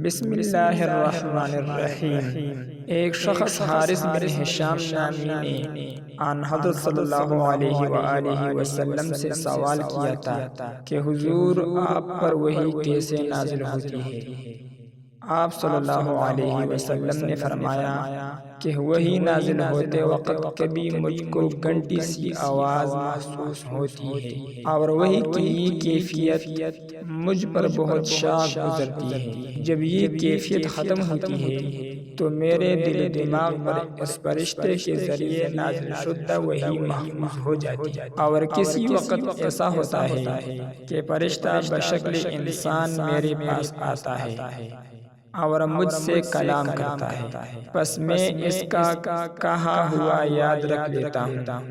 بسم اللہ الرحمن الرحیم۔ ایک شخص حارث بن ہشام نامی نے آن حضرت صلی اللہ علیہ وآلہ وسلم سے سوال کیا تھا کہ حضور آپ پر وحی کیسے نازل ہوتی ہے؟ آپ صلی اللہ علیہ وسلم نے فرمایا کہ وحی نازل ہوتے وقت کبھی مجھ کو گھنٹی سی آواز محسوس ہوتی ہے اور وحی کی یہ کیفیت مجھ پر بہت شاق گزرتی ہے۔ جب یہ کیفیت ختم ہوتی ہے تو میرے دل و دماغ پر اس فرشتے کے ذریعے نازل شدہ وحی محفوظ ہو جاتی ہے، اور کسی وقت ایسا ہوتا ہے کہ فرشتہ بشکل انسان میرے پاس آتا ہے اور مجھ سے کلام کرتا ہے، پس میں اس کا کہا ہوا یاد رکھ لیتا ہوں۔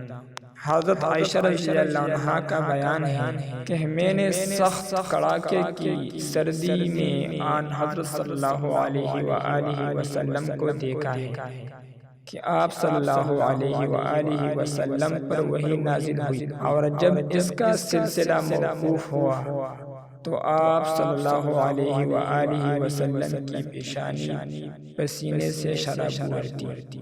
حضرت عائشہ رضی اللہ عنہا کا بیان ہے کہ میں نے سخت کڑاکے کی سردی میں آن حضرت صلی اللہ علیہ وآلہ وسلم کو دیکھا ہے کہ آپ صلی اللہ علیہ وآلہ وسلم پر وحی نازل ہوئی، اور جب اس کا سلسلہ موقوف ہوا تو آپ صلی اللہ علیہ وآلہ وسلم کی پیشانی پسینے سے شرابور تھی۔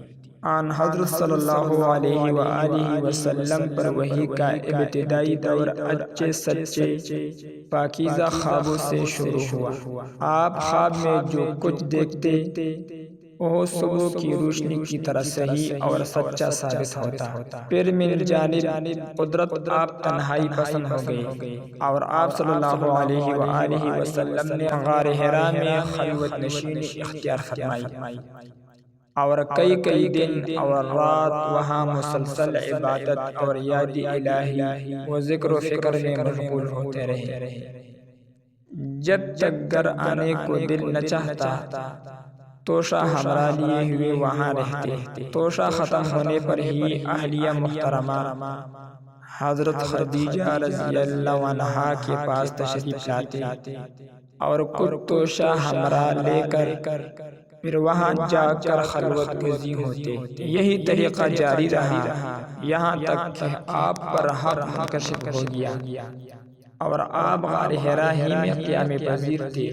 آن حضرت صلی اللہ علیہ وآلہ وسلم پر وحی کا ابتدائی دور اچھے سچے پاکیزہ خوابوں سے شروع ہوا۔ آپ خواب میں جو کچھ دیکھتے وہ صبح کی روشنی کی طرح صحیح اور سچا ثابت ہوتا۔ پھر من جانب قدرت آپ تنہائی پسند ہو گئے اور آپ صلی اللہ علیہ وآلہ وسلم نے غار حرا میں خلوت نشینی اختیار فرمائی، اور کئی دن اور رات وہاں مسلسل عبادت اور یاد الہی و ذکر و فکر میں مشغول ہوتے رہے، جب تک گھر آنے کو دل نہ چاہتا۔ توشہ ہمراہ لیے ہوئے وہاں رہتے۔ توشہ ختم ہونے پر ہی اہلیہ محترمہ حضرت خدیجہ رضی اللہ عنہا کے پاس تشریف لاتے اور کچھ توشہ ہمراہ لے کر پھر وہاں جا کر خلوت گزی ہوتے۔ یہی طریقہ جاری رہا یہاں تک کہ آپ پر حق منکشف ہو گیا اور آپ غار حرا ہی میں قیام پذیر تھے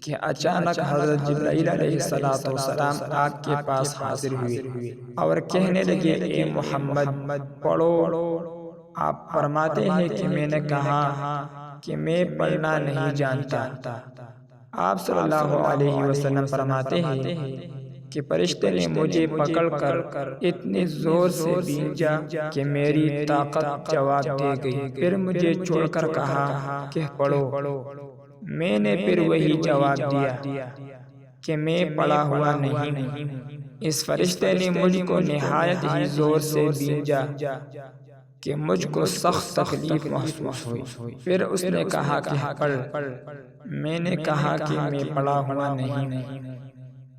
کہ اچانک حضرت جبرائیل علیہ السلام آپ کے پاس حاضر ہوئے اور کہنے لگے، اے محمد پڑھو۔ آپ فرماتے ہیں کہ میں نے کہا کہ میں پڑھنا نہیں جانتا۔ آپ صلی اللہ علیہ وسلم فرماتے ہیں کہ فرشتے نے مجھے پکڑ کر اتنے زور سے بھینجا کہ میری طاقت جواب دے گئی، پھر مجھے چھوڑ کر کہا کہ پڑھو۔ میں نے پھر وہی جواب دیا کہ میں پڑھا ہوا نہیں ہوں۔ اس فرشتے نے مجھ کو نہایت ہی زور سے بھینجا کہ مجھ کو سخت تکلیف محسوس ہوئی، پھر اس نے کہا کہ پڑھ۔ میں نے کہا کہ میں پڑھا ہوا نہیں ہوں۔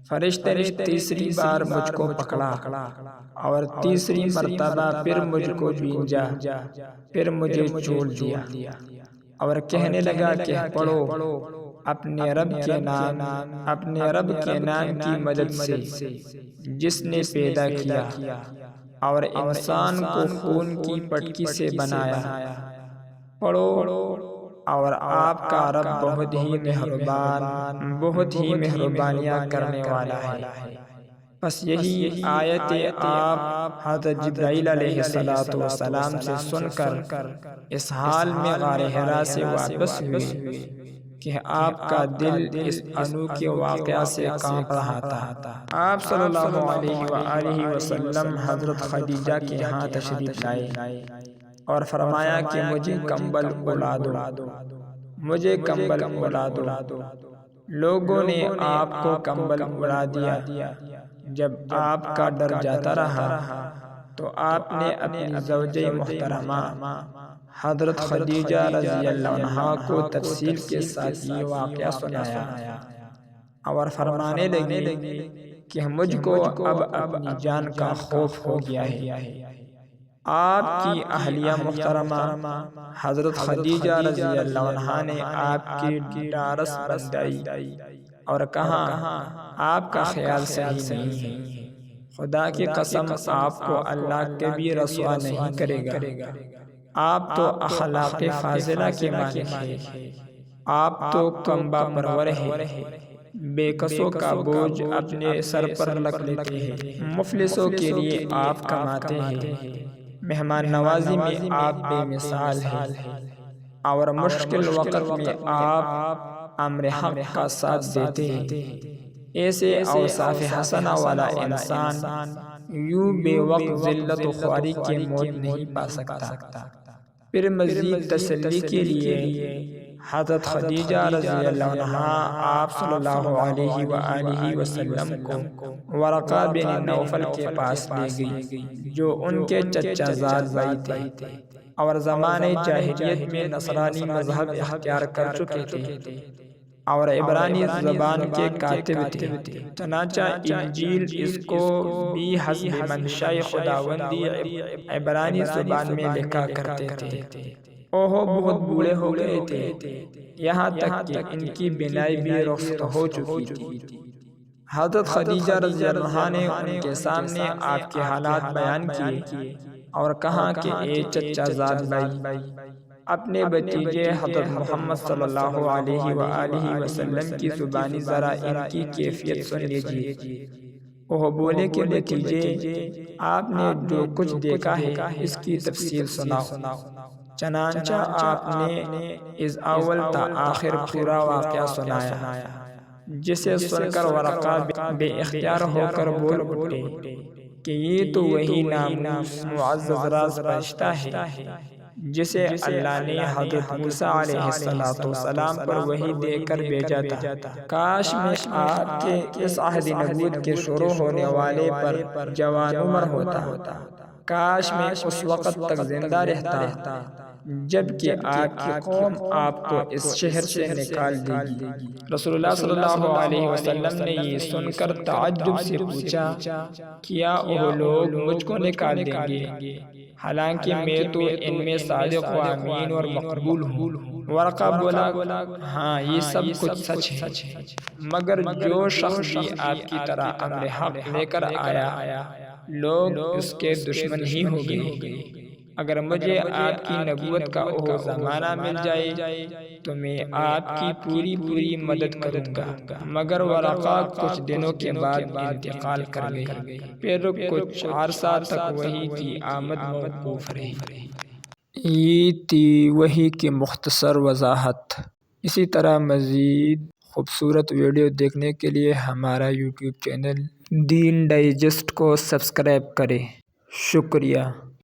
فرشتے نے تیسری بار مجھ کو پکڑا اور تیسری مرتبہ پھر مجھ کو بھینجا، پھر مجھے چھوڑ دیا اور کہنے لگا کہ پڑھو اپنے رب کے نام کی مدد سے جس نے پیدا کیا اور انسان کو خون کی پٹکی سے بنایا۔ پڑھو اور آپ کا رب بہت ہی مہربان، بہت ہی مہربانیاں کرنے والا ہے۔ پس یہی آیت آپ حضرت جبرائیل علیہ السلام سے سن کر اس حال میں غار حرا سے واپس ہوئے کہ آپ کا دل اس انوکھے واقعہ سے کانپ رہا تھا۔ آپ صلی اللہ علیہ وآلہ وسلم حضرت خدیجہ کے ہاں تشریف لائے اور فرمایا کہ مجھے کمبل اوڑھا دو، مجھے کمبل اوڑھا دو۔ لوگوں نے آپ کو کمبل اوڑھا دیا۔ جب آپ کا ڈر جاتا رہا تو آپ نے اپنی زوجہ محترمہ حضرت خدیجہ رضی اللہ عنہا کو تفصیل کے ساتھ یہ واقعہ سنایا اور فرمانے لگے کہ مجھ کو اب اپنی جان کا خوف ہو گیا ہے۔ آپ کی اہلیہ محترمہ حضرت خدیجہ رضی اللہ عنہا نے آپ کی ڈارس بندائی اور کہا، آپ کا خیال صحیح نہیں ہے، خدا کی قسم آپ کو اللہ کبھی رسوا نہیں کرے گا۔ آپ تو اخلاق فاضلہ کے مالک ہیں، آپ تو کمبا پرور ہیں، بے کسوں کا بوجھ اپنے سر پر رکھ لیتے ہیں، مفلسوں کے لیے آپ کماتے ہیں، مہمان نوازی میں آپ بے مثال ہیں، اور مشکل وقت میں آپ امر حق کا ساتھ دیتے ہیں۔ ایسے اوصاف حسنہ والا انسان یوں بے وقت ذلت و خواری کی موت نہیں پا سکتا۔ پھر مزید تسلی کے لیے حضرت خدیجہ رضی اللہ عنہا آپ صلی اللہ علیہ وآلہ وسلم کو ورقہ بن نوفل کے پاس لے گئی، جو ان کے چچا زاد بھائی تھے اور زمانے جاہلیت میں نصرانی مذہب اختیار کر چکے تھے اور عبرانی زبان کے کاتب تھے۔ چنانچہ انجیل اس کو بھی حسب منشاء خداوندی عبرانی زبان میں لکھا کرتے تھے۔ وہ بہت بوڑھے ہو گئے تھے، یہاں تک کہ ان کی بینائی بھی رخصت ہو چکی تھی۔ حضرت خدیجہ رضی اللہ عنہا نے ان کے سامنے آپ کے حالات بیان کیے اور کہا کہ اے چچا زاد بھائی، اپنے بھتیجے حضرت محمد صلی اللہ علیہ وآلہ وسلم کی زبانی ذرا ان کی کیفیت سن لیجیے۔ وہ بولے کہ بھتیجے، آپ نے جو کچھ دیکھا ہے اس کی تفصیل سناؤ۔ چنانچہ آپ نے از اول تا آخر پورا واقعہ سنایا، جسے سن کر ورقہ بے اختیار ہو کر بول اٹھے کہ یہ تو وہی ناموس معزز راز فرشتہ ہے جسے اللہ نے حضرت موسیٰ علیہ السلام پر وحی دے کر بھیجا تھا۔ کاش میں آپ کے اس عہد نبوت کے شروع ہونے والے پر جوان عمر ہوتا، کاش میں اس وقت تک زندہ رہتا جبکہ آپ کی قوم آپ کو اس شہر سے نکال دے گی۔ رسول اللہ صلی اللہ علیہ وسلم نے یہ سن کر تعجب سے پوچھا، کیا وہ لوگ مجھ کو نکال دیں گے حالانکہ میں تو ان میں صادق و امین اور مقبول ہوں؟ ورقہ بولا، ہاں یہ سب کچھ سچ ہے، مگر جو شخص بھی آپ کی طرح امر حق لے کر آیا لوگ اس کے دشمن ہی ہو گئے۔ اگر مجھے آپ کی نبوت کا وہ زمانہ مل جائے تو میں آپ کی پوری مدد کروں گا، مگر ورقہ کچھ دنوں کے بعد انتقال کر گئی، پھر کچھ عرصہ تک وحی کی آمد موقوف رہی۔ یہ تھی وحی کی مختصر وضاحت۔ اسی طرح مزید خوبصورت ویڈیو دیکھنے کے لیے ہمارا یوٹیوب چینل دین ڈائجسٹ کو سبسکرائب کریں۔ شکریہ۔